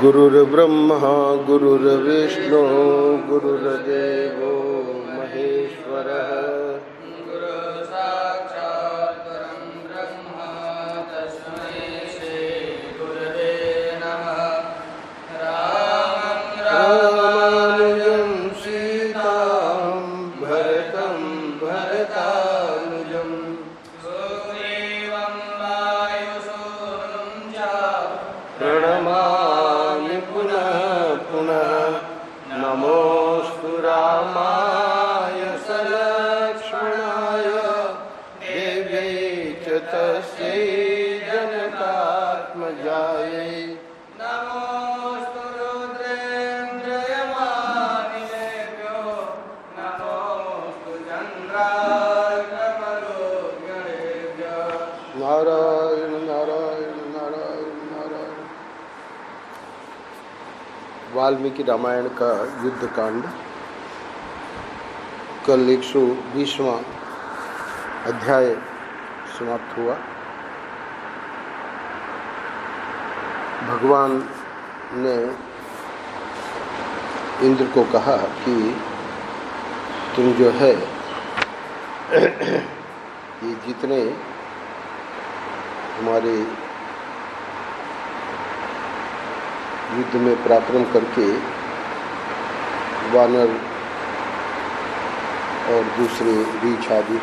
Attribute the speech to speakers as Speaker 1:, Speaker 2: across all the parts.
Speaker 1: गुरुर्ब्रह्मा गुरुर्विष्णु गुरुर्देवो महेश्वरः
Speaker 2: गुरु साक्षात् परं ब्रह्म तस्मै श्री गुरवे नमः।
Speaker 1: रामानुजं सीतां भरतं भरतानुजं
Speaker 2: सुग्रीवं वायुसूनुं च
Speaker 1: प्रणमामि पुनः पुनः। नमोऽस्तु रामाय सलक्ष्मणाय देव्यै च तस्यै जनकात्मजायै।
Speaker 2: नमोऽस्तु रुद्रेन्द्रयमानिलेभ्यो नमोऽस्तु चन्द्रार्कमरुद्गणेभ्यः।
Speaker 1: नारायण नारायण नारायण नारायण। वाल्मीकि रामायण का युद्ध कांड कल 120वां अध्याय समाप्त हुआ। भगवान ने इंद्र को कहा कि तुम जो है ये जितने हमारे युद्ध में पराक्रम करके वानर और दूसरे रीछ आदि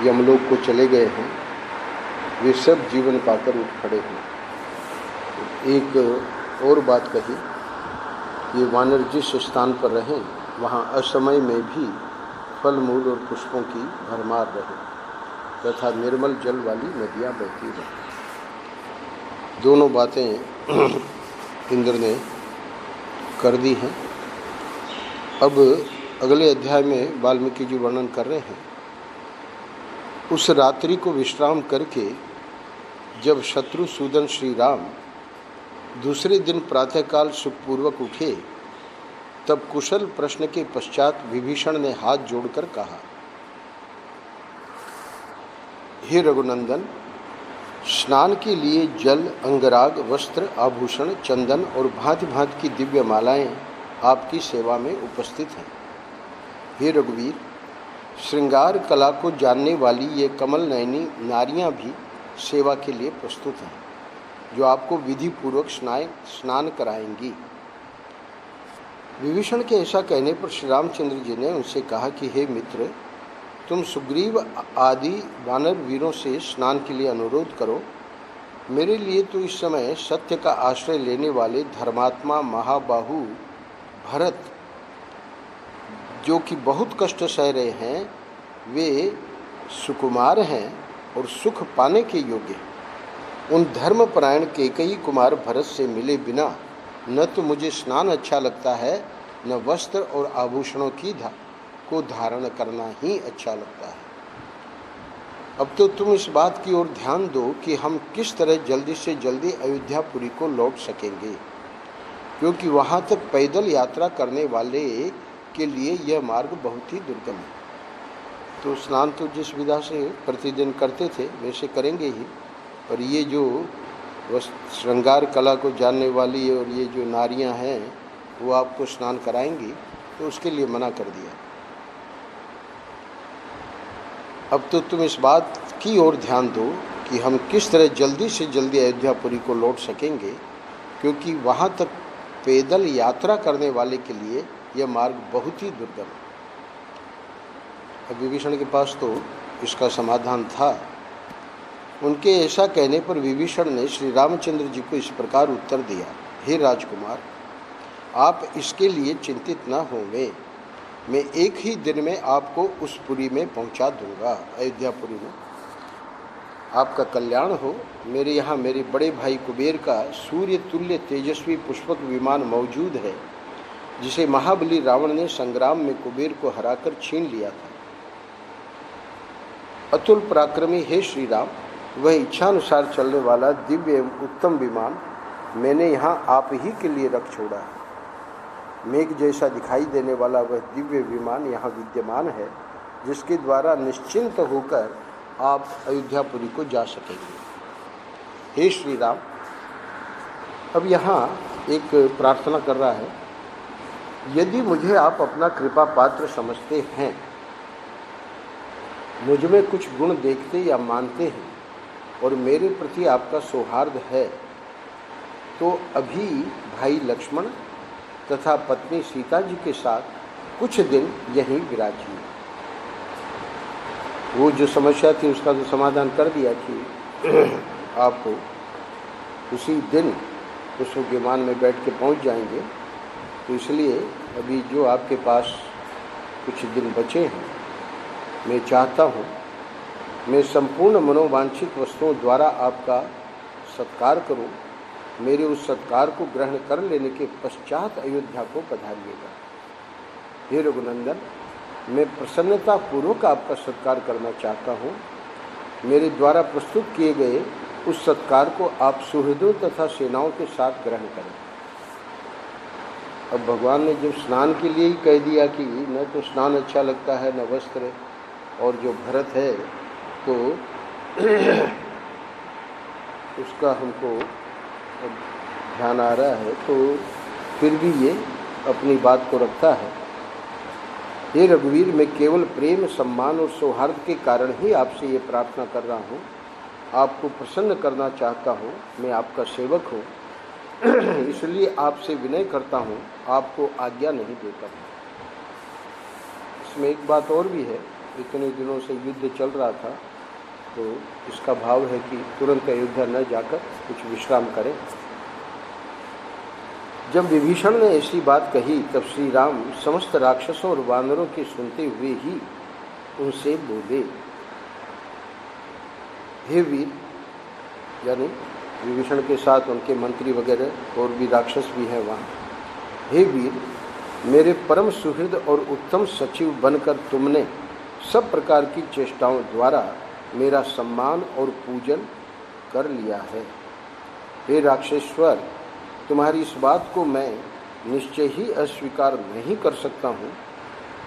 Speaker 1: यमलोक को चले गए हैं, वे सब जीवन पाकर उठ खड़े हैं। एक और बात कही, ये वानर जिस स्थान पर रहें वहाँ असमय में भी फल मूल और पुष्पों की भरमार रहे तथा निर्मल जल वाली नदियाँ बहती रहें। दोनों बातें इंद्र ने कर दी हैं। अब अगले अध्याय में वाल्मीकि जी वर्णन कर रहे हैं, उस रात्रि को विश्राम करके जब शत्रुसूदन श्री राम दूसरे दिन प्रातःकाल सुखपूर्वक उठे, तब कुशल प्रश्न के पश्चात विभीषण ने हाथ जोड़कर कहा, हे रघुनंदन, स्नान के लिए जल, अंगराग, वस्त्र, आभूषण, चंदन और भांति भांति की दिव्य मालाएं आपकी सेवा में उपस्थित हैं। हे रघुवीर, श्रृंगार कला को जानने वाली ये कमल नयनी नारियां भी सेवा के लिए प्रस्तुत हैं, जो आपको विधि पूर्वक स्नान कराएंगी। विभीषण के ऐसा कहने पर श्री रामचंद्र जी ने उनसे कहा कि हे मित्र, तुम सुग्रीव आदि वानर वीरों से स्नान के लिए अनुरोध करो। मेरे लिए तो इस समय सत्य का आश्रय लेने वाले धर्मात्मा महाबाहु भरत, जो कि बहुत कष्ट सह रहे हैं, वे सुकुमार हैं और सुख पाने के योग्य हैं। उन धर्मपरायण केकई कुमार भरत से मिले बिना न तो मुझे स्नान अच्छा लगता है, न वस्त्र और आभूषणों को धारण करना ही अच्छा लगता है। अब तो तुम इस बात की ओर ध्यान दो कि हम किस तरह जल्दी से जल्दी अयोध्यापुरी को लौट सकेंगे, क्योंकि वहाँ तक पैदल यात्रा करने वाले के लिए यह मार्ग बहुत ही दुर्गम है। तो स्नान तो जिस विधा से प्रतिदिन करते थे वैसे करेंगे ही, और ये जो श्रृंगार कला को जानने वाली और ये जो नारियां हैं वो आपको स्नान कराएंगी, तो उसके लिए मना कर दिया। अब तो तुम इस बात की ओर ध्यान दो कि हम किस तरह जल्दी से जल्दी अयोध्यापुरी को लौट सकेंगे, क्योंकि वहाँ तक पैदल यात्रा करने वाले के लिए यह मार्ग बहुत ही दुर्गम है। अब विभीषण के पास तो इसका समाधान था। उनके ऐसा कहने पर विभीषण ने श्री रामचंद्र जी को इस प्रकार उत्तर दिया, हे राजकुमार, आप इसके लिए चिंतित न होंगे। मैं एक ही दिन में आपको उस पुरी में पहुंचा दूंगा, अयोध्यापुरी में। आपका कल्याण हो। मेरे यहाँ मेरे बड़े भाई कुबेर का सूर्य तुल्य तेजस्वी पुष्पक विमान मौजूद है, जिसे महाबली रावण ने संग्राम में कुबेर को हराकर छीन लिया था। अतुल पराक्रमी हे श्री राम, वह इच्छानुसार चलने वाला दिव्य एवं उत्तम विमान मैंने यहाँ आप ही के लिए रख छोड़ा है। मेघ जैसा दिखाई देने वाला वह दिव्य विमान यहाँ विद्यमान है, जिसके द्वारा निश्चिंत होकर आप अयोध्यापुरी को जा सकेंगे। हे श्री राम, अब यहाँ एक प्रार्थना कर रहा है, यदि मुझे आप अपना कृपा पात्र समझते हैं, मुझ में कुछ गुण देखते या मानते हैं और मेरे प्रति आपका सौहार्द है, तो अभी भाई लक्ष्मण तथा पत्नी सीता जी के साथ कुछ दिन यहीं विराजिए। वो जो समस्या थी उसका तो समाधान कर दिया कि आप उसी दिन उस विमान में बैठ के पहुंच जाएंगे। तो इसलिए अभी जो आपके पास कुछ दिन बचे हैं, मैं चाहता हूँ मैं संपूर्ण मनोवांछित वस्तुओं द्वारा आपका सत्कार करूँ। मेरे उस सत्कार को ग्रहण कर लेने के पश्चात अयोध्या को पधारिएगा। हे रघुनंदन, मैं प्रसन्नतापूर्वक आपका सत्कार करना चाहता हूँ। मेरे द्वारा प्रस्तुत किए गए उस सत्कार को आप सुहृदों तथा सेनाओं के साथ ग्रहण करें। अब भगवान ने जब स्नान के लिए ही कह दिया कि न तो स्नान अच्छा लगता है न वस्त्र, और जो भरत है तो उसका हमको ध्यान आ रहा है, तो फिर भी ये अपनी बात को रखता है। हे रघुवीर, मैं केवल प्रेम, सम्मान और सौहार्द के कारण ही आपसे ये प्रार्थना कर रहा हूँ। आपको प्रसन्न करना चाहता हूँ। मैं आपका सेवक हूँ, इसलिए आपसे विनय करता हूँ, आपको आज्ञा नहीं देता हूँ। इसमें एक बात और भी है, इतने दिनों से युद्ध चल रहा था, तो इसका भाव है कि तुरंत अयोध्या न जाकर कुछ विश्राम करें। जब विभीषण ने ऐसी बात कही, तब श्री राम समस्त राक्षसों और वानरों के सुनते हुए ही उनसे बोले, हे वीर, यानी विभीषण के साथ उनके मंत्री वगैरह और भी राक्षस भी हैं वहाँ। हे वीर, मेरे परम सुहृद और उत्तम सचिव बनकर तुमने सब प्रकार की चेष्टाओं द्वारा मेरा सम्मान और पूजन कर लिया है। हे राक्षसेश्वर, तुम्हारी इस बात को मैं निश्चय ही अस्वीकार नहीं कर सकता हूँ,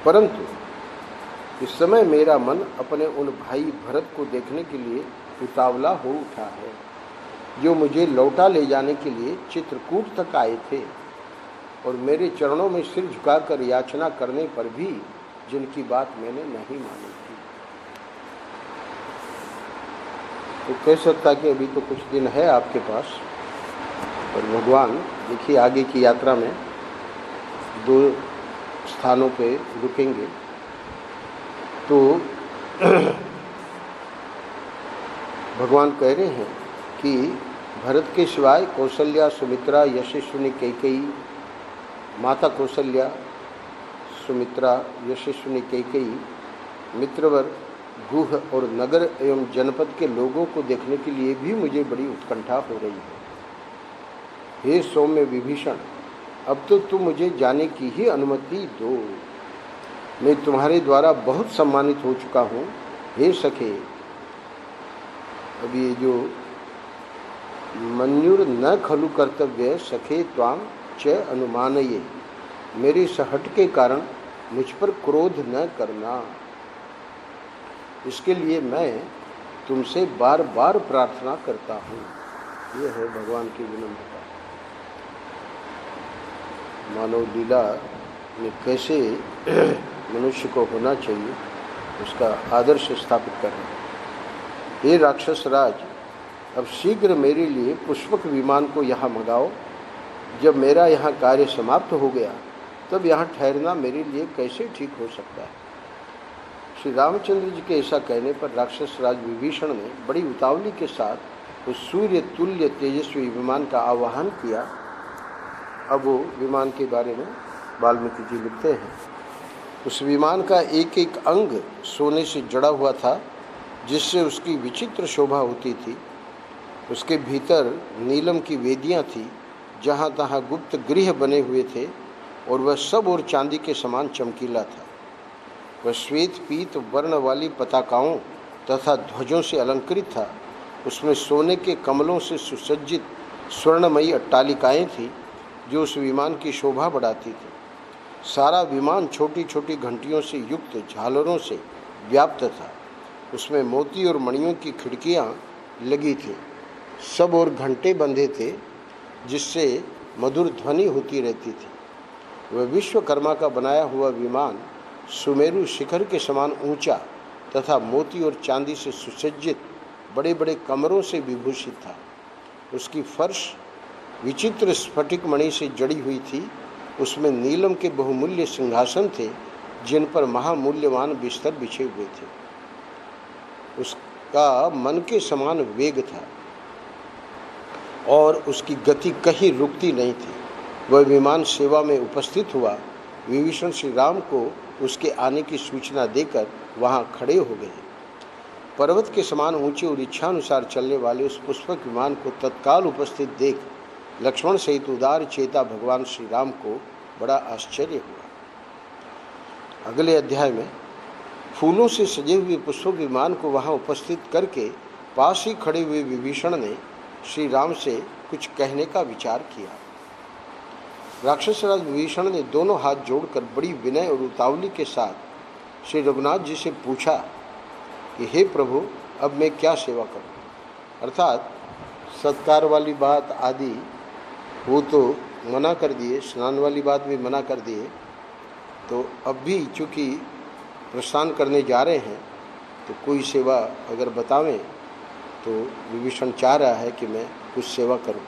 Speaker 1: परंतु इस समय मेरा मन अपने उन भाई भरत को देखने के लिए उतावला हो उठा है, जो मुझे लौटा ले जाने के लिए चित्रकूट तक आए थे और मेरे चरणों में सिर झुकाकर याचना करने पर भी जिनकी बात मैंने नहीं मानी थी। तो कह सकता कि अभी तो कुछ दिन है आपके पास, और भगवान देखिए आगे की यात्रा में 2 स्थानों पे रुकेंगे। तो भगवान कह रहे हैं कि भरत के सिवाय कौशल्या, सुमित्रा, यशस्विनी, कैकेयी, माता कौशल्या, सुमित्रा, यशस्विनी, कैकेयी, मित्रवर, गुह और नगर एवं जनपद के लोगों को देखने के लिए भी मुझे बड़ी उत्कंठा हो रही है। हे सौम्य विभीषण, अब तो तुम मुझे जाने की ही अनुमति दो। मैं तुम्हारे द्वारा बहुत सम्मानित हो चुका हूँ। हे सखे, अब ये जो मन्युर न खलु कर्तव्य सखे त्वाम च अनुमानये, मेरे सहट के कारण मुझ पर क्रोध न करना। इसके लिए मैं तुमसे बार बार प्रार्थना करता हूँ। ये है भगवान की विनम्रता। मानव लीला में कैसे मनुष्य को होना चाहिए उसका आदर्श स्थापित कर रहे हैं। हे राक्षस राज, अब शीघ्र मेरे लिए पुष्पक विमान को यहाँ मंगाओ। जब मेरा यहाँ कार्य समाप्त हो गया तब यहाँ ठहरना मेरे लिए कैसे ठीक हो सकता है। श्री रामचंद्र जी के ऐसा कहने पर राक्षस राज विभीषण ने बड़ी उतावली के साथ उस सूर्य तुल्य तेजस्वी विमान का आवाहन किया। अब वो विमान के बारे में वाल्मीकि जी लिखते हैं, उस विमान का एक एक अंग सोने से जड़ा हुआ था, जिससे उसकी विचित्र शोभा होती थी। उसके भीतर नीलम की वेदियाँ थीं, जहाँ तहाँ गुप्त गृह बने हुए थे, और वह सब और चांदी के समान चमकीला था। वह श्वेत पीत वर्ण वाली पताकाओं तथा ध्वजों से अलंकृत था। उसमें सोने के कमलों से सुसज्जित स्वर्णमयी अट्टालिकाएँ थीं, जो उस विमान की शोभा बढ़ाती थी। सारा विमान छोटी छोटी घंटियों से युक्त झालरों से व्याप्त था। उसमें मोती और मणियों की खिड़कियाँ लगी थीं। सब और घंटे बंधे थे जिससे मधुर ध्वनि होती रहती थी। वह विश्वकर्मा का बनाया हुआ विमान सुमेरु शिखर के समान ऊंचा तथा मोती और चांदी से सुसज्जित बड़े बड़े कमरों से विभूषित था। उसकी फर्श विचित्र स्फटिक मणि से जड़ी हुई थी। उसमें नीलम के बहुमूल्य सिंहासन थे जिन पर महामूल्यवान बिस्तर बिछे हुए थे। उसका मन के समान वेग था और उसकी गति कहीं रुकती नहीं थी। वह विमान सेवा में उपस्थित हुआ। विभीषण श्री राम को उसके आने की सूचना देकर वहां खड़े हो गए। पर्वत के समान ऊंचे और इच्छानुसार चलने वाले उस पुष्पक विमान को तत्काल उपस्थित देख लक्ष्मण सहित उदार चेता भगवान श्री राम को बड़ा आश्चर्य हुआ। अगले अध्याय में फूलों से सजे हुए पुष्पक विमान को वहां उपस्थित करके पास ही खड़े हुए विभीषण ने श्री राम से कुछ कहने का विचार किया। राक्षसराज विभीषण ने दोनों हाथ जोड़कर बड़ी विनय और उतावली के साथ श्री रघुनाथ जी से पूछा कि हे प्रभु, अब मैं क्या सेवा करूं? अर्थात सत्कार वाली बात आदि वो तो मना कर दिए, स्नान वाली बात भी मना कर दिए। तो अब भी चूँकि प्रस्थान करने जा रहे हैं तो कोई सेवा अगर बतावें तो विभीषण चाह रहा है कि मैं कुछ सेवा करूं।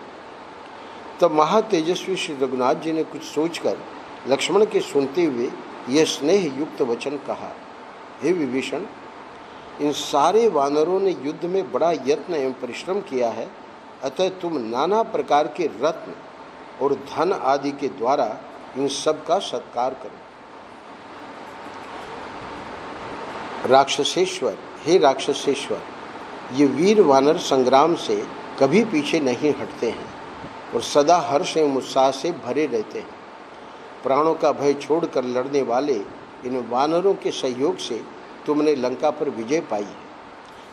Speaker 1: तब महातेजस्वी श्री रघुनाथ जी ने कुछ सोचकर लक्ष्मण के सुनते हुए यह स्नेह युक्त वचन कहा, हे विभीषण, इन सारे वानरों ने युद्ध में बड़ा यत्न एवं परिश्रम किया है, अतः तुम नाना प्रकार के रत्न और धन आदि के द्वारा इन सब का सत्कार करो। राक्षसेश्वर, हे राक्षसेश्वर, ये वीर वानर संग्राम से कभी पीछे नहीं हटते हैं और सदा हर्ष एवं उत्साह से भरे रहते हैं। प्राणों का भय छोड़कर लड़ने वाले इन वानरों के सहयोग से तुमने लंका पर विजय पाई है।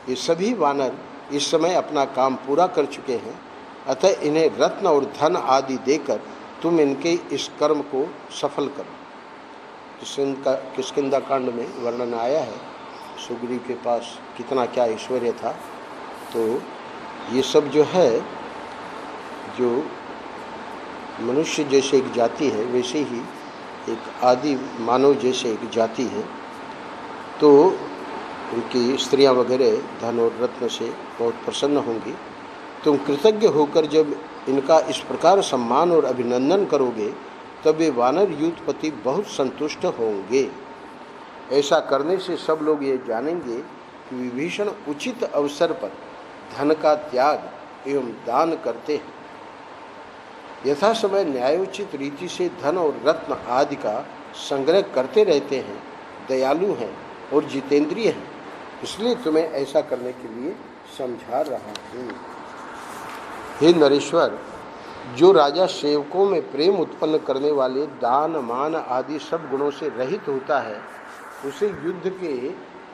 Speaker 1: ये सभी वानर इस समय अपना काम पूरा कर चुके हैं, अतः इन्हें रत्न और धन आदि देकर तुम इनके इस कर्म को सफल करो। किष्किंधा कांड में वर्णन आया है सुग्रीव के पास कितना क्या ऐश्वर्य था। तो ये सब जो है, जो मनुष्य जैसे एक जाति है वैसे ही एक आदि मानव जैसे एक जाति है। तो उनकी स्त्रियां वगैरह धन और रत्न से बहुत प्रसन्न होंगी। तुम कृतज्ञ होकर जब इनका इस प्रकार सम्मान और अभिनंदन करोगे तब वे वानर यूथपति बहुत संतुष्ट होंगे। ऐसा करने से सब लोग ये जानेंगे कि विभीषण उचित अवसर पर धन का त्याग एवं दान करते हैं। यथा समय न्यायोचित रीति से धन और रत्न आदि का संग्रह करते रहते हैं, दयालु हैं और जितेंद्रिय हैं, इसलिए तुम्हें ऐसा करने के लिए समझा रहा हूँ। हे नरेश्वर, जो राजा सेवकों में प्रेम उत्पन्न करने वाले दान मान आदि सब गुणों से रहित होता है, उसे युद्ध के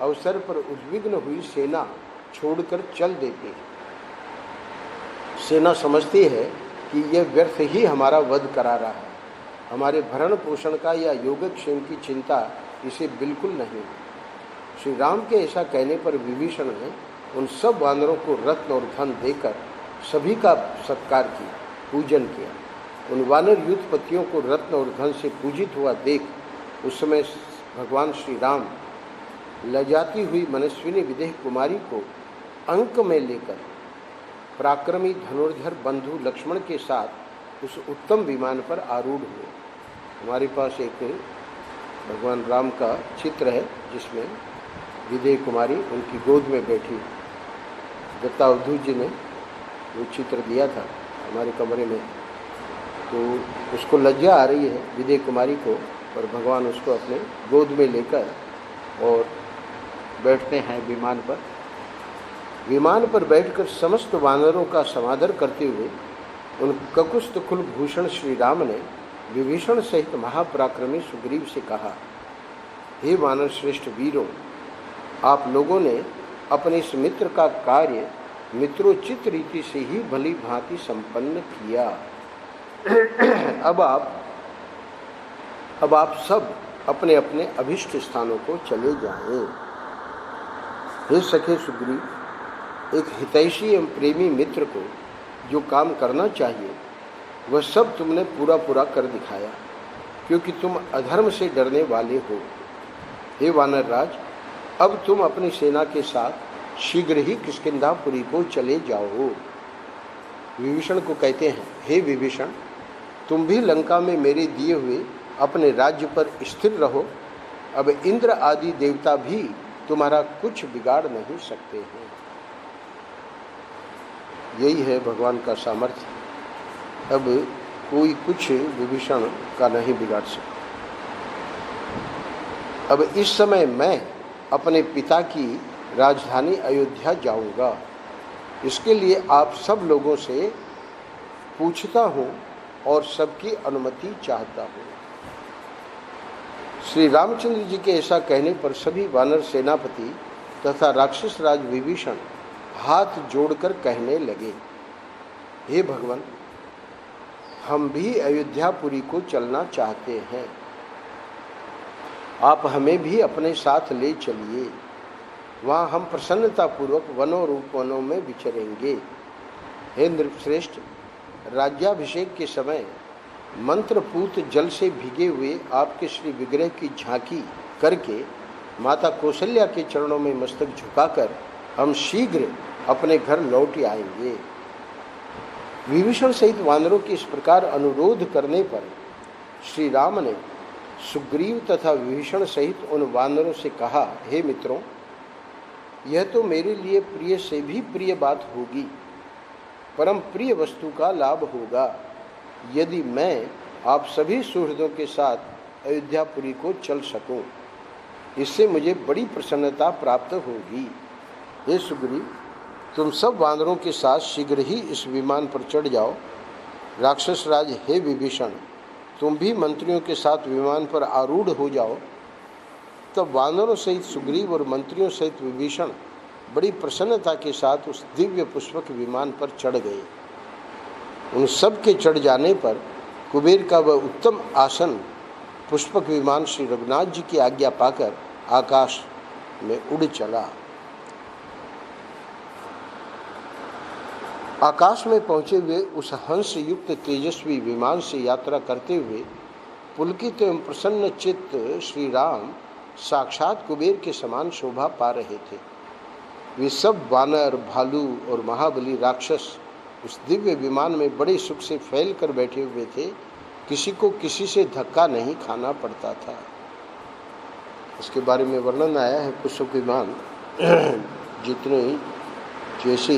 Speaker 1: अवसर पर उद्विग्न हुई सेना छोड़कर चल देते हैं। सेना समझती है कि यह व्यर्थ ही हमारा वध करा रहा है, हमारे भरण पोषण का या योगक्षेम की चिंता इसे बिल्कुल नहीं। श्री राम के ऐसा कहने पर विभीषण ने उन सब वानरों को रत्न और धन देकर सभी का सत्कार किया, पूजन किया। उन वानर युद्धपतियों को रत्न और धन से पूजित हुआ देख उस समय भगवान श्री राम लजाती हुई मनस्विनी विदेह कुमारी को अंक में लेकर पराक्रमी धनुर्धर बंधु लक्ष्मण के साथ उस उत्तम विमान पर आरूढ़ हुए। हमारे पास एक भगवान राम का चित्र है जिसमें विदेह कुमारी उनकी गोद में बैठी। दत्तावधूत जी ने वो चित्र दिया था हमारे कमरे में। तो उसको लज्जा आ रही है विदेह कुमारी को, और भगवान उसको अपने गोद में लेकर और बैठते हैं विमान पर। विमान पर बैठकर समस्त वानरों का समादर करते हुए उन ककुस्त कुलभूषण श्री राम ने विभीषण सहित महापराक्रमी सुग्रीव से कहा, हे वानर श्रेष्ठ वीरों, आप लोगों ने अपने इस मित्र का कार्य मित्रोचित रीति से ही भली भांति संपन्न किया। अब आप सब अपने अपने अभिष्ट स्थानों को चले जाएं। हे सखे सुग्रीव, एक हितैषी एवं प्रेमी मित्र को जो काम करना चाहिए वह सब तुमने पूरा पूरा कर दिखाया, क्योंकि तुम अधर्म से डरने वाले हो। हे वानर राज, अब तुम अपनी सेना के साथ शीघ्र ही किष्किंधापुरी को चले जाओ। विभीषण को कहते हैं, हे विभीषण, तुम भी लंका में मेरे दिए हुए अपने राज्य पर स्थिर रहो। अब इंद्र आदि देवता भी तुम्हारा कुछ बिगाड़ नहीं सकते हैं। यही है भगवान का सामर्थ्य। अब कोई कुछ विभीषण का नहीं बिगाड़ सकता। अब इस समय मैं अपने पिता की राजधानी अयोध्या जाऊंगा। इसके लिए आप सब लोगों से पूछता हूँ और सबकी अनुमति चाहता हूँ। श्री रामचंद्र जी के ऐसा कहने पर सभी वानर सेनापति तथा राक्षस राज विभीषण हाथ जोड़कर कहने लगे, हे भगवान, हम भी अयोध्यापुरी को चलना चाहते हैं। आप हमें भी अपने साथ ले चलिए। वहाँ हम प्रसन्नतापूर्वक वनों रूप वनों में विचरेंगे। हे नृपश्रेष्ठ, राज्याभिषेक के समय मंत्रपूत जल से भीगे हुए आपके श्री विग्रह की झांकी करके माता कौशल्या के चरणों में मस्तक झुकाकर हम शीघ्र अपने घर लौट आएंगे। विभीषण सहित वानरों के इस प्रकार अनुरोध करने पर श्री राम ने सुग्रीव तथा विभीषण सहित उन वानरों से कहा, हे मित्रों, यह तो मेरे लिए प्रिय से भी प्रिय बात होगी, परम प्रिय वस्तु का लाभ होगा यदि मैं आप सभी सुहृदों के साथ अयोध्यापुरी को चल सकूं। इससे मुझे बड़ी प्रसन्नता प्राप्त होगी। हे सुग्रीव, तुम सब वानरों के साथ शीघ्र ही इस विमान पर चढ़ जाओ। राक्षस राज हे विभीषण, तुम भी मंत्रियों के साथ विमान पर आरूढ़ हो जाओ। तब वानरों सहित सुग्रीव और मंत्रियों सहित विभीषण बड़ी प्रसन्नता के साथ उस दिव्य पुष्पक विमान पर चढ़ गए। उन सब के चढ़ जाने पर कुबेर का वह उत्तम आसन पुष्पक विमान श्री रघुनाथ जी की आज्ञा पाकर आकाश में उड़ चला। आकाश में पहुंचे हुए उस हंस युक्त तेजस्वी विमान से यात्रा करते हुए पुलकित एवं प्रसन्न चित्त श्री राम साक्षात कुबेर के समान शोभा पा रहे थे। वे सब वानर, भालू और महाबली राक्षस उस दिव्य विमान में बड़े सुख से फैल कर बैठे हुए थे। किसी को किसी से धक्का नहीं खाना पड़ता था। इसके बारे में वर्णन आया है पुष्पक विमान जितने जैसे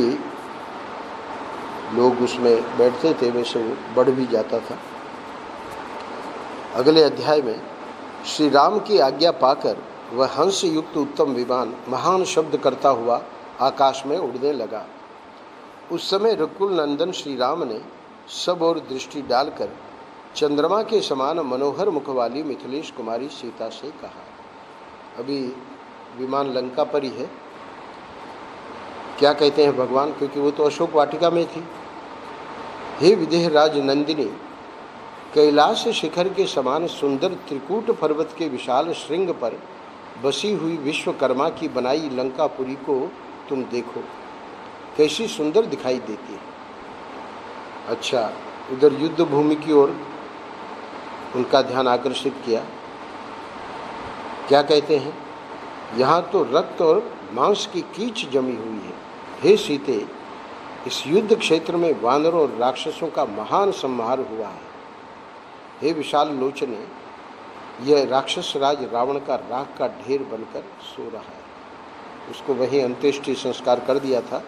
Speaker 1: लोग उसमें बैठते थे वैसे वो बढ़ भी जाता था। अगले अध्याय में श्री राम की आज्ञा पाकर वह हंस युक्त उत्तम विमान महान शब्द करता हुआ आकाश में उड़ने लगा। उस समय रकुल नंदन श्री राम ने सब ओर दृष्टि डालकर चंद्रमा के समान मनोहर मुख वाली मिथिलेश कुमारी सीता से कहा। अभी विमान लंका पर ही है। क्या कहते हैं भगवान, क्योंकि वो तो अशोक वाटिका में थी। हे विदेह राज नंदिनी, कैलाश शिखर के समान सुंदर त्रिकूट पर्वत के विशाल श्रृंग पर बसी हुई विश्वकर्मा की बनाई लंकापुरी को तुम देखो, कैसी सुंदर दिखाई देती है। अच्छा, उधर युद्ध भूमि की ओर उनका ध्यान आकर्षित किया। क्या कहते हैं, यहाँ तो रक्त और मांस की कीच जमी हुई है। हे सीते, इस युद्ध क्षेत्र में वानरों और राक्षसों का महान संहार हुआ है। हे विशाल लोचने, यह राक्षस राज रावण का राख का ढेर बनकर सो रहा है। उसको वहीं अंत्येष्टि संस्कार कर दिया था।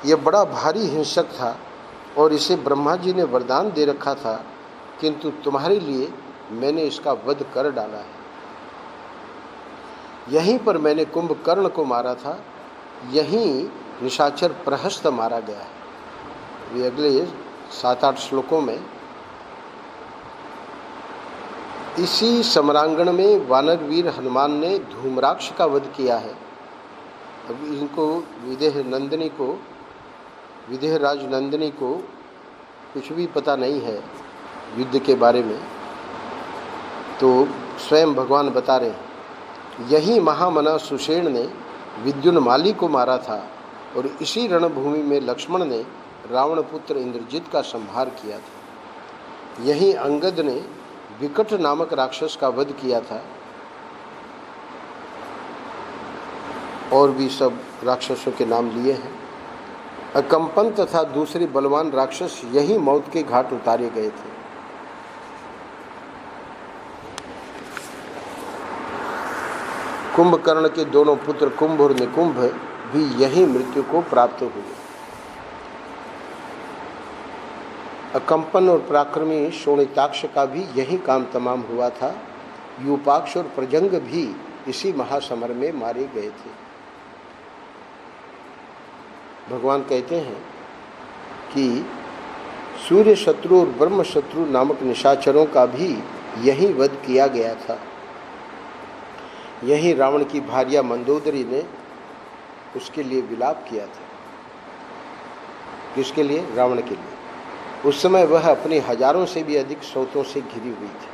Speaker 1: यह बड़ा भारी हिंसक था और इसे ब्रह्मा जी ने वरदान दे रखा था, किंतु तुम्हारे लिए मैंने इसका वध कर डाला है। यहीं पर मैंने कुंभकर्ण को मारा था, यहीं निशाचर प्रहस्त मारा गया है। वे अगले 7-8 श्लोकों में इसी सम्रांगण में वानर वीर हनुमान ने धूम्राक्ष का वध किया है। अब इनको विदेह राज नंदिनी को कुछ भी पता नहीं है युद्ध के बारे में, तो स्वयं भगवान बता रहे हैं। यही महामना सुषेण ने विद्युन्माली को मारा था और इसी रणभूमि में लक्ष्मण ने रावण पुत्र इंद्रजित का संहार किया था। यहीं अंगद ने विकट नामक राक्षस का वध किया था और भी सब राक्षसों के नाम लिए हैं। अकंपन तथा दूसरे बलवान राक्षस यही मौत के घाट उतारे गए थे। कुंभकर्ण के दोनों पुत्र कुंभ और निकुंभ भी यही मृत्यु को प्राप्त हुए। अकंपन और पराक्रमी शोणिताक्ष का भी यही काम तमाम हुआ था। यूपाक्ष और प्रजंग भी इसी महासमर में मारे गए थे। भगवान कहते हैं कि सूर्य शत्रु और ब्रह्म शत्रु नामक निशाचरों का भी यही वध किया गया था। यही रावण की भार्या मंदोदरी ने उसके लिए विलाप किया था। किसके लिए? रावण के लिए। उस समय वह अपने हजारों से भी अधिक स्रोतों से घिरी हुई थी।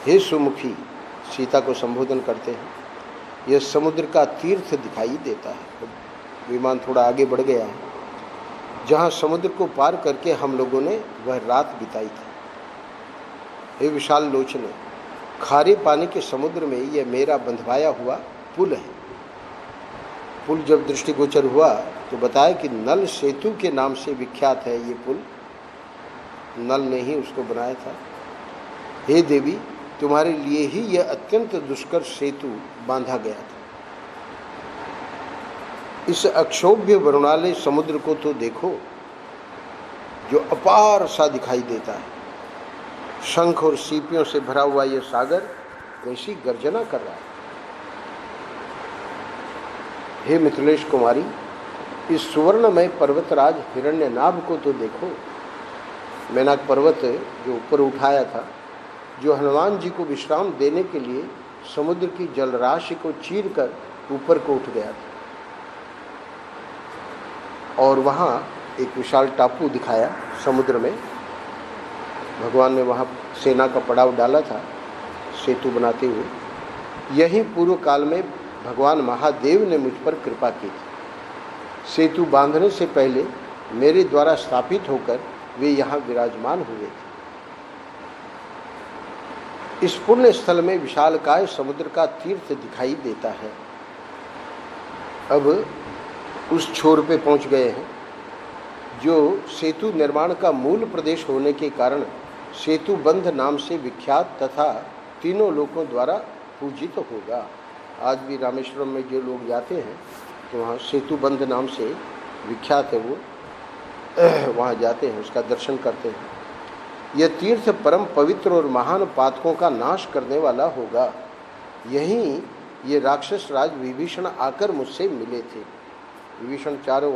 Speaker 1: हे सुमुखी, सीता को संबोधन करते हैं, यह समुद्र का तीर्थ दिखाई देता है। विमान थोड़ा आगे बढ़ गया है, जहाँ समुद्र को पार करके हम लोगों ने वह रात बिताई थी। हे विशाल लोचने, खारे पानी के समुद्र में यह मेरा बंधवाया हुआ पुल है। पुल जब दृष्टिगोचर हुआ तो बताया कि नल सेतु के नाम से विख्यात है ये पुल। नल ने ही उसको बनाया था। हे देवी, तुम्हारे लिए ही यह अत्यंत दुष्कर सेतु बांधा गया था। इस अक्षोभ्य वरुणालय समुद्र को तो देखो, जो अपार सा दिखाई देता है। शंख और सीपियों से भरा हुआ यह सागर कैसी गर्जना कर रहा है। हे मिथिलेश कुमारी, इस सुवर्णमय पर्वतराज हिरण्यनाभ को तो देखो। मैनाक पर्वत जो ऊपर उठाया था, जो हनुमान जी को विश्राम देने के लिए समुद्र की जलराशि को चीर कर ऊपर को उठ गया था, और वहाँ एक विशाल टापू दिखाया समुद्र में। भगवान ने वहाँ सेना का पड़ाव डाला था सेतु बनाते हुए। यही पूर्व काल में भगवान महादेव ने मुझ पर कृपा की थी। सेतु बांधने से पहले मेरे द्वारा स्थापित होकर वे यहाँ विराजमान हुए थे। इस पुण्य स्थल में विशालकाय समुद्र का तीर्थ दिखाई देता है। अब उस छोर पे पहुँच गए हैं, जो सेतु निर्माण का मूल प्रदेश होने के कारण सेतु बंध नाम से विख्यात तथा तीनों लोगों द्वारा पूजित होगा। आज भी रामेश्वरम में जो लोग जाते हैं तो वहाँ सेतु बंध नाम से विख्यात है, वो वहाँ जाते हैं, उसका दर्शन करते हैं। यह तीर्थ परम पवित्र और महान पातकों का नाश करने वाला होगा। यहीं ये राक्षस राज विभीषण आकर मुझसे मिले थे। विभीषण चारों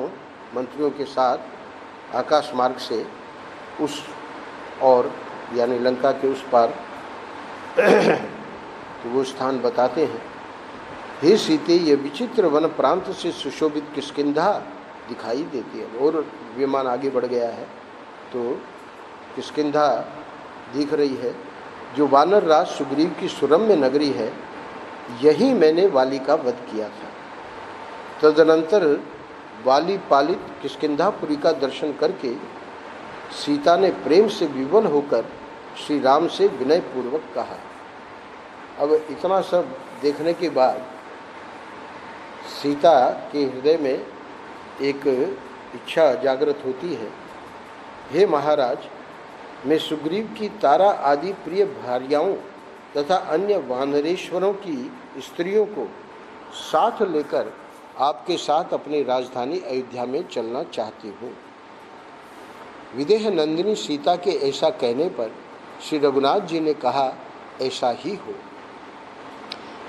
Speaker 1: मंत्रियों के साथ आकाश मार्ग से उस और यानी लंका के उस पार तो वो स्थान बताते हैं। हे सीते, ये विचित्र वन प्रांत से सुशोभित किष्किंधा दिखाई देती है। और विमान आगे बढ़ गया है तो किष्किंधा दिख रही है, जो वानर राज सुग्रीव की सुरम्य नगरी है। यही मैंने वाली का वध किया था। तदनंतर वाली पालित किष्किंधापुरी का दर्शन करके सीता ने प्रेम से विवल होकर श्री राम से विनय पूर्वक कहा। अब इतना सब देखने के बाद सीता के हृदय में एक इच्छा जागृत होती है। हे महाराज, मैं सुग्रीव की तारा आदि प्रिय भार्याओं तथा अन्य वानरेश्वरों की स्त्रियों को साथ लेकर आपके साथ अपनी राजधानी अयोध्या में चलना चाहती हूँ। विदेह नंदिनी सीता के ऐसा कहने पर श्री रघुनाथ जी ने कहा, ऐसा ही हो।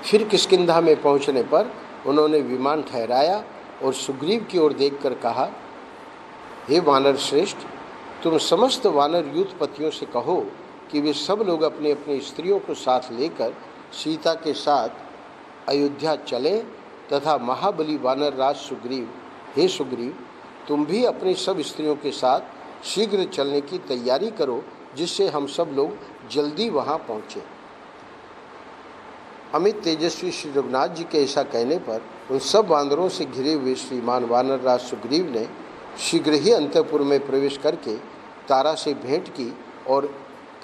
Speaker 1: फिर किष्किंधा में पहुँचने पर उन्होंने विमान ठहराया और सुग्रीव की ओर देखकर कहा, हे वानर श्रेष्ठ, तुम समस्त वानर यूथपतियों से कहो कि वे सब लोग अपनी अपनी स्त्रियों को साथ लेकर सीता के साथ अयोध्या चलें तथा महाबली वानर राज सुग्रीव, हे सुग्रीव, तुम भी अपनी सब स्त्रियों के साथ शीघ्र चलने की तैयारी करो, जिससे हम सब लोग जल्दी वहाँ पहुँचें। अमित तेजस्वी श्री रघुनाथ जी के ऐसा कहने पर उन सब वानरों से घिरे हुए श्रीमान वानर राज सुग्रीव ने शीघ्र ही अंतःपुर में प्रवेश करके तारा से भेंट की और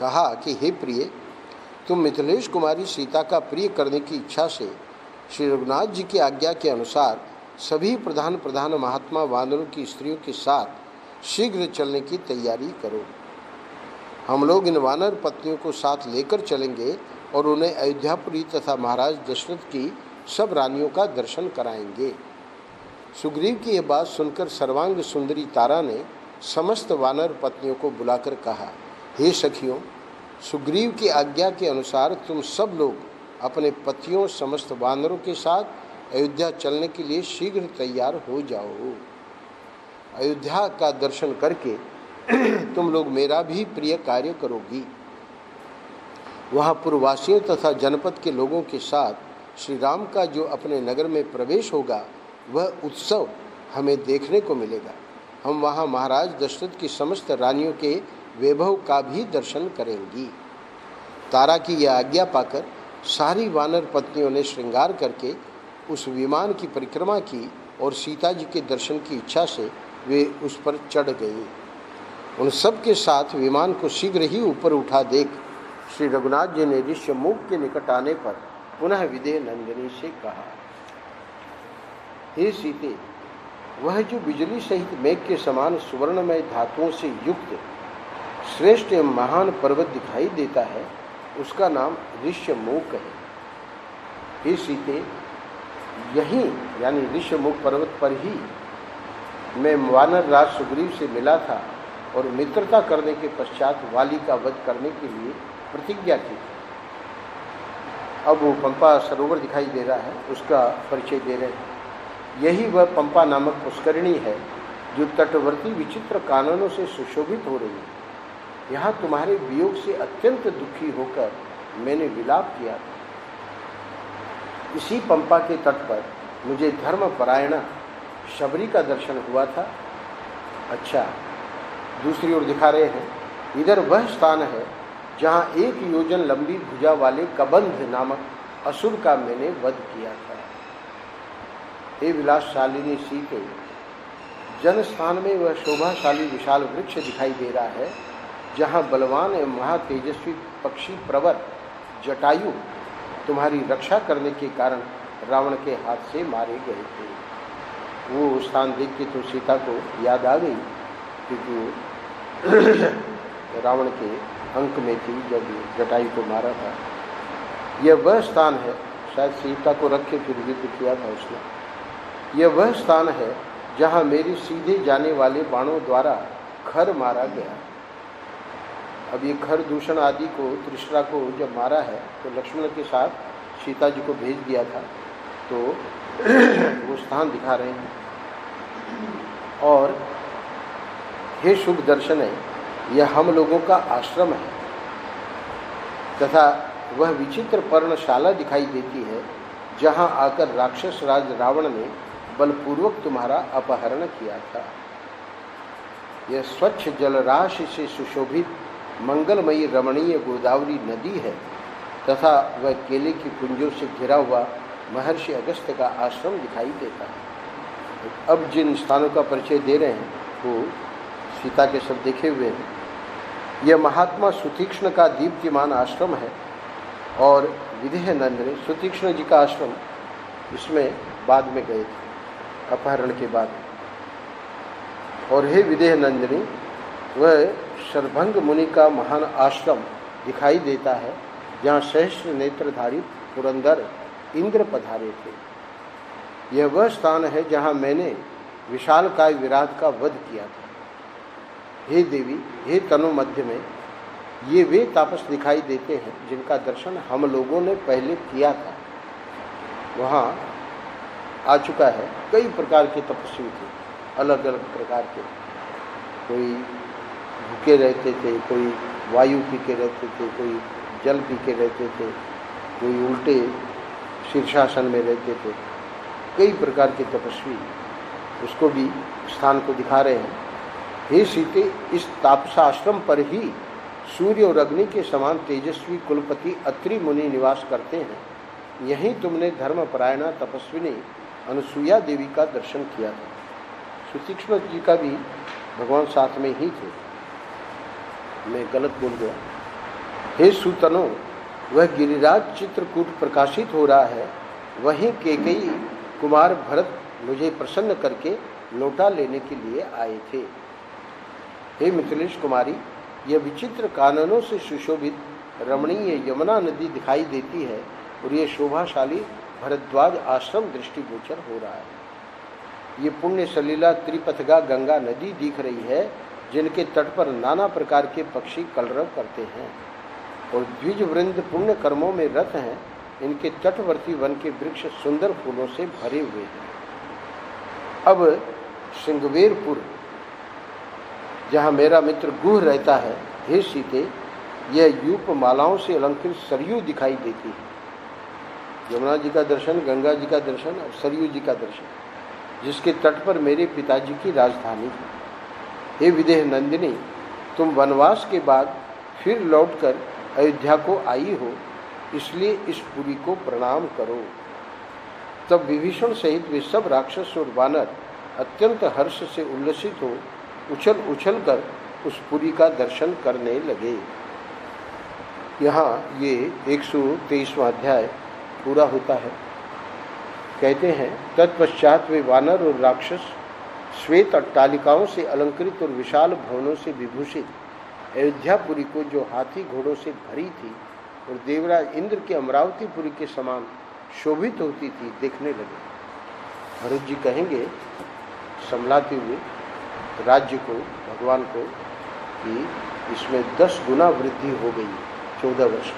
Speaker 1: कहा कि हे प्रिय, तुम मिथिलेश कुमारी सीता का प्रिय करने की इच्छा से श्री रघुनाथ जी की आज्ञा के अनुसार सभी प्रधान प्रधान महात्मा वानरों की स्त्रियों के साथ शीघ्र चलने की तैयारी करो। हम लोग इन वानर पत्नियों को साथ लेकर चलेंगे और उन्हें अयोध्यापुरी तथा महाराज दशरथ की सब रानियों का दर्शन कराएंगे। सुग्रीव की यह बात सुनकर सर्वांग सुंदरी तारा ने समस्त वानर पत्नियों को बुलाकर कहा, हे सखियों, सुग्रीव की आज्ञा के अनुसार तुम सब लोग अपने पतियों समस्त वानरों के साथ अयोध्या चलने के लिए शीघ्र तैयार हो जाओ। अयोध्या का दर्शन करके तुम लोग मेरा भी प्रिय कार्य करोगी। वहाँ पुरवासियों तथा जनपद के लोगों के साथ श्री राम का जो अपने नगर में प्रवेश होगा वह उत्सव हमें देखने को मिलेगा। हम वहाँ महाराज दशरथ की समस्त रानियों के वैभव का भी दर्शन करेंगी। तारा की यह आज्ञा पाकर सारी वानर पत्नियों ने श्रृंगार करके उस विमान की परिक्रमा की और सीता जी के दर्शन की इच्छा से वे उस पर चढ़ गए। उन सब के साथ विमान को शीघ्र ही ऊपर उठा देख श्री रघुनाथ जी ने ऋष्यमुख के निकट आने पर पुनः विदेह नंदिनी से कहा, हे सीते, वह जो बिजली सहित मेघ के समान सुवर्णमय धातुओं से युक्त श्रेष्ठ एवं महान पर्वत दिखाई देता है, उसका नाम ऋष्यमुख है। हे सीते, यहीं यानी ऋष्यमुख पर्वत पर ही मैं वानर राज सुग्रीव से मिला था और मित्रता करने के पश्चात वाली का वध करने के लिए प्रतिज्ञा की। अब वो पंपा सरोवर दिखाई दे रहा है, उसका परिचय दे रहे हैं। यही वह पंपा नामक पुष्करिणी है जो तटवर्ती विचित्र काननों से सुशोभित हो रही है। यहाँ तुम्हारे वियोग से अत्यंत दुखी होकर मैंने विलाप किया था। इसी पंपा के तट पर मुझे धर्मपरायणा शबरी का दर्शन हुआ था। अच्छा, दूसरी ओर दिखा रहे हैं, इधर वह स्थान है जहाँ 1 योजन लंबी भुजा वाले कबंध नामक असुर का मैंने वध किया था। हे विलासशालिनी सीते, जन स्थान में वह शोभाशाली विशाल वृक्ष दिखाई दे रहा है जहाँ बलवान एवं महातेजस्वी पक्षी प्रवर जटायु तुम्हारी रक्षा करने के कारण रावण के हाथ से मारे गए थे। वो स्थान देख के तो सीता को याद आ गई, क्योंकि रावण के अंक में थी जब जटायु को मारा था। यह वह स्थान है, शायद सीता को रख के फिर युद्ध किया था उसने। यह वह स्थान है जहाँ मेरे सीधे जाने वाले बाणों द्वारा खर मारा गया। अब ये खर दूषण आदि को त्रिशरा को जब मारा है तो लक्ष्मण के साथ सीता जी को भेज दिया था, तो वो स्थान दिखा रहे हैं। और हे शुभ दर्शन है, यह हम लोगों का आश्रम है तथा वह विचित्र पर्णशाला दिखाई देती है जहाँ आकर राक्षस राज रावण ने बलपूर्वक तुम्हारा अपहरण किया था। यह स्वच्छ जलराशि से सुशोभित मंगलमयी रमणीय गोदावरी नदी है तथा वह केले की कुंजों से घिरा हुआ महर्षि अगस्त्य का आश्रम दिखाई देता है। अब जिन स्थानों का परिचय दे रहे हैं वो सीता के सब देखे हुए हैं। यह महात्मा सुतीक्ष्ण का दीप्तिमान आश्रम है और विदेह नंदिनी सुतीक्ष्ण जी का आश्रम इसमें बाद में गए थे अपहरण के बाद। और हे विदेह नंदिनी, वह शरभंग मुनि का महान आश्रम दिखाई देता है जहाँ सहस्र नेत्रधारी पुरंदर इंद्र पधारे थे। यह वह स्थान है जहाँ मैंने विशालकाय विराट का वध किया था। हे देवी, हे तनु मध्य में ये वे तापस दिखाई देते हैं जिनका दर्शन हम लोगों ने पहले किया था। वहाँ आ चुका है, कई प्रकार के तपस्वी थे, अलग अलग प्रकार के। कोई भूखे रहते थे, कोई वायु पी के रहते थे, कोई जल पी के रहते थे, कोई उल्टे शीर्षासन में रहते थे। कई प्रकार के तपस्वी उसको भी स्थान को दिखा रहे हैं। हे सीते, इस तापसाश्रम पर ही सूर्य और अग्नि के समान तेजस्वी कुलपति अत्रि मुनि निवास करते हैं। यहीं तुमने धर्मपरायणा तपस्विनी अनुसुईया देवी का दर्शन किया था। सुतीक्ष्ण जी का भी भगवान साथ में ही थे। मैं गलत बोल गया। हे सुतनो, वह गिरिराज चित्रकूट प्रकाशित हो रहा है, वहीं कैकेयी कुमार भरत मुझे प्रसन्न करके लौटा लेने के लिए आए थे। हे मिथिलेश कुमारी, यह विचित्र काननों से सुशोभित रमणीय यमुना नदी दिखाई देती है और ये शोभाशाली भरद्वाज आश्रम दृष्टिगोचर हो रहा है। ये पुण्य सलीला त्रिपथगा गंगा नदी दिख रही है, जिनके तट पर नाना प्रकार के पक्षी कलरव करते हैं और द्विज वृंद पुण्य कर्मों में रत हैं। इनके तटवर्ती वन के वृक्ष सुंदर फूलों से भरे हुए हैं। अब श्रृंगवेरपुर, जहाँ मेरा मित्र गुह रहता है, हे सीते, यह यूप मालाओं से अलंकृत सरयू दिखाई देती है। यमुना जी का दर्शन, गंगा जी का दर्शन और सरयू जी का दर्शन, जिसके तट पर मेरे पिताजी की राजधानी है। हे विदेह नंदिनी, तुम वनवास के बाद फिर लौटकर अयोध्या को आई हो, इसलिए इस पुरी को प्रणाम करो। तब विभीषण सहित वे सब राक्षस और वानर अत्यंत हर्ष से उल्लसित हो उछल उछल कर उस पुरी का दर्शन करने लगे। यहाँ ये 123वां अध्याय पूरा होता है। कहते हैं, तत्पश्चात वे वानर और राक्षस श्वेत अट्टालिकाओं से अलंकृत और विशाल भवनों से विभूषित अयोध्यापुरी को, जो हाथी घोड़ों से भरी थी और देवराज इंद्र के अमरावतीपुरी के समान शोभित होती थी, देखने लगे। भरत जी कहेंगे संभलाते हुए राज्य को, भगवान को, कि इसमें 10 गुना वृद्धि हो गई 14 वर्ष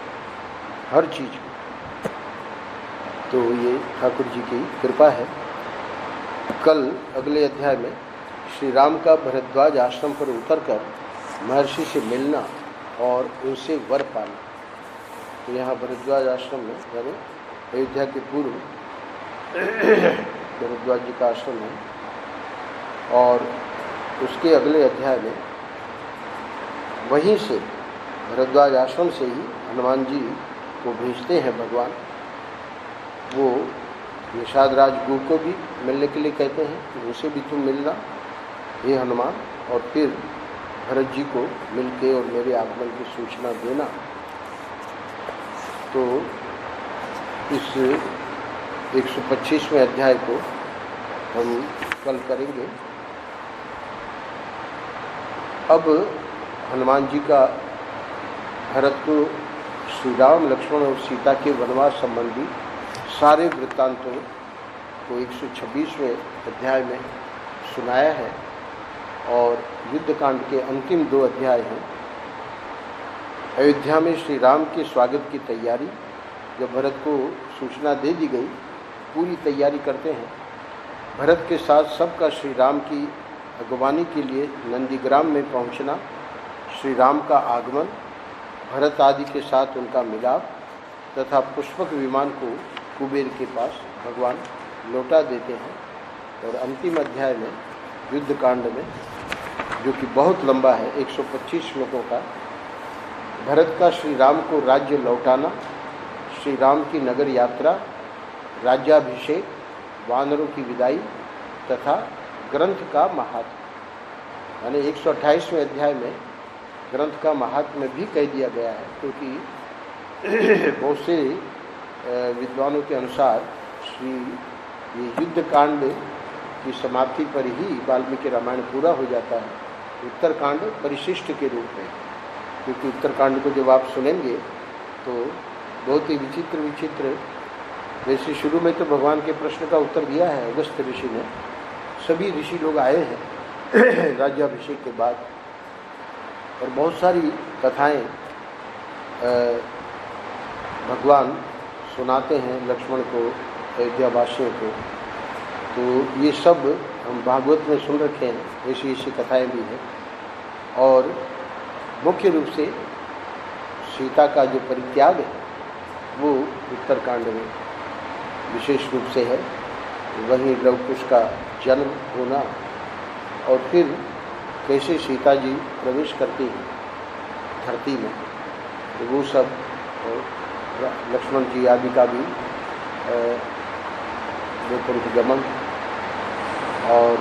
Speaker 1: हर चीज की। तो ये ठाकुर जी की कृपा है। कल अगले अध्याय में श्री राम का भरद्वाज आश्रम पर उतरकर महर्षि से मिलना और उनसे वर पाना। तो यहाँ भरद्वाज आश्रम में, यानी अयोध्या के पूर्व भरद्वाज जी का आश्रम है, और उसके अगले अध्याय में वहीं से भरद्वाज आश्रम से ही हनुमान जी को भेजते हैं भगवान। वो निषाद राज गुह को भी मिलने के लिए कहते हैं कि उनसे भी तुम मिलना हे हनुमान, और फिर भरत जी को मिलके और मेरे आगमन की सूचना देना। तो इस 125वें अध्याय को हम कल करेंगे। अब हनुमान जी का भरत को श्री राम, लक्ष्मण और सीता के वनवास संबंधी सारे वृत्तांतों को 126वें अध्याय में सुनाया है, और युद्धकांड के अंतिम 2 अध्याय हैं। अयोध्या में श्री राम के स्वागत की तैयारी, जब भरत को सूचना दे दी गई, पूरी तैयारी करते हैं। भरत के साथ सबका श्री राम की अगवानी के लिए नंदीग्राम में पहुंचना, श्री राम का आगमन, भरत आदि के साथ उनका मिलाप तथा पुष्पक विमान को कुबेर के पास भगवान लौटा देते हैं। और अंतिम अध्याय में युद्धकांड में, जो कि बहुत लंबा है, 125 श्लोकों का, भरत का श्री राम को राज्य लौटाना, श्री राम की नगर यात्रा, राज्याभिषेक, वानरों की विदाई तथा ग्रंथ का महात्म्य। यानी 128वें अध्याय में ग्रंथ का महात्म्य भी कह दिया गया है, क्योंकि बहुत से विद्वानों के अनुसार ये युद्धकांड की समाप्ति पर ही वाल्मीकि रामायण पूरा हो जाता है, उत्तरकांड परिशिष्ट के रूप में। क्योंकि उत्तरकांड को जब आप सुनेंगे तो बहुत ही विचित्र, जैसे शुरू में तो भगवान के प्रश्न का उत्तर दिया है अगस्त्य ऋषि ने, सभी ऋषि लोग आए हैं राज्याभिषेक के बाद, और बहुत सारी कथाएं भगवान सुनाते हैं लक्ष्मण को, अयोध्यावासियों को। तो ये सब हम भागवत में सुन रखे हैं, ऐसी कथाएं भी हैं। और मुख्य रूप से सीता का जो परित्याग है वो उत्तरकांड में विशेष रूप से है। वहीं लव कुश का जन्म होना, और फिर कैसे सीता जी प्रवेश करती हैं धरती में, तो वो सब, और लक्ष्मण जी आदि का भी वैकुंठ गमन, और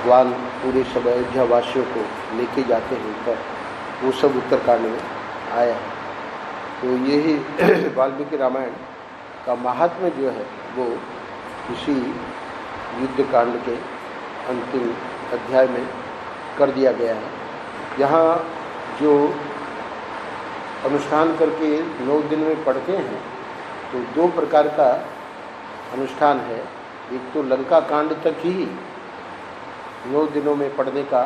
Speaker 1: भगवान पूरे सब अयोध्या वासियों को लेके जाते हैं ऊपर, वो सब उत्तरकांड में आया है। तो यही वाल्मीकि रामायण का महात्म्य जो है वो इसी युद्ध कांड के अंतिम अध्याय में कर दिया गया है। यहाँ जो अनुष्ठान करके 9 दिन में पढ़ते हैं तो 2 प्रकार का अनुष्ठान है। एक तो लंका कांड तक ही 9 दिनों में पढ़ने का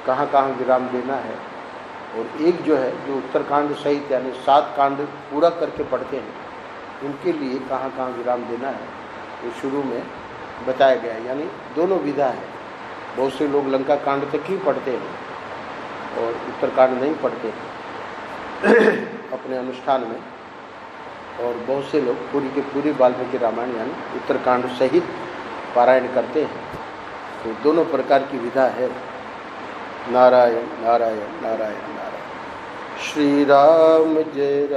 Speaker 1: कहाँ कहाँ विराम देना है, और एक जो है जो उत्तरकांड सहित यानी 7 कांड पूरा करके पढ़ते हैं उनके लिए कहाँ कहाँ विराम देना है वो शुरू में बताया गया है। यानी दोनों विधा है। बहुत से लोग लंका कांड तक ही पढ़ते हैं और उत्तरकांड नहीं पढ़ते हैं अपने अनुष्ठान में, और बहुत से लोग पूरी के पूरी वाल्मीकि रामायण यानी उत्तरकांड सहित पारायण करते हैं। तो दोनों प्रकार की विधा है। नारायण नारायण नारायण नारायण। श्री राम जय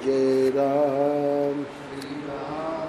Speaker 1: जय राम।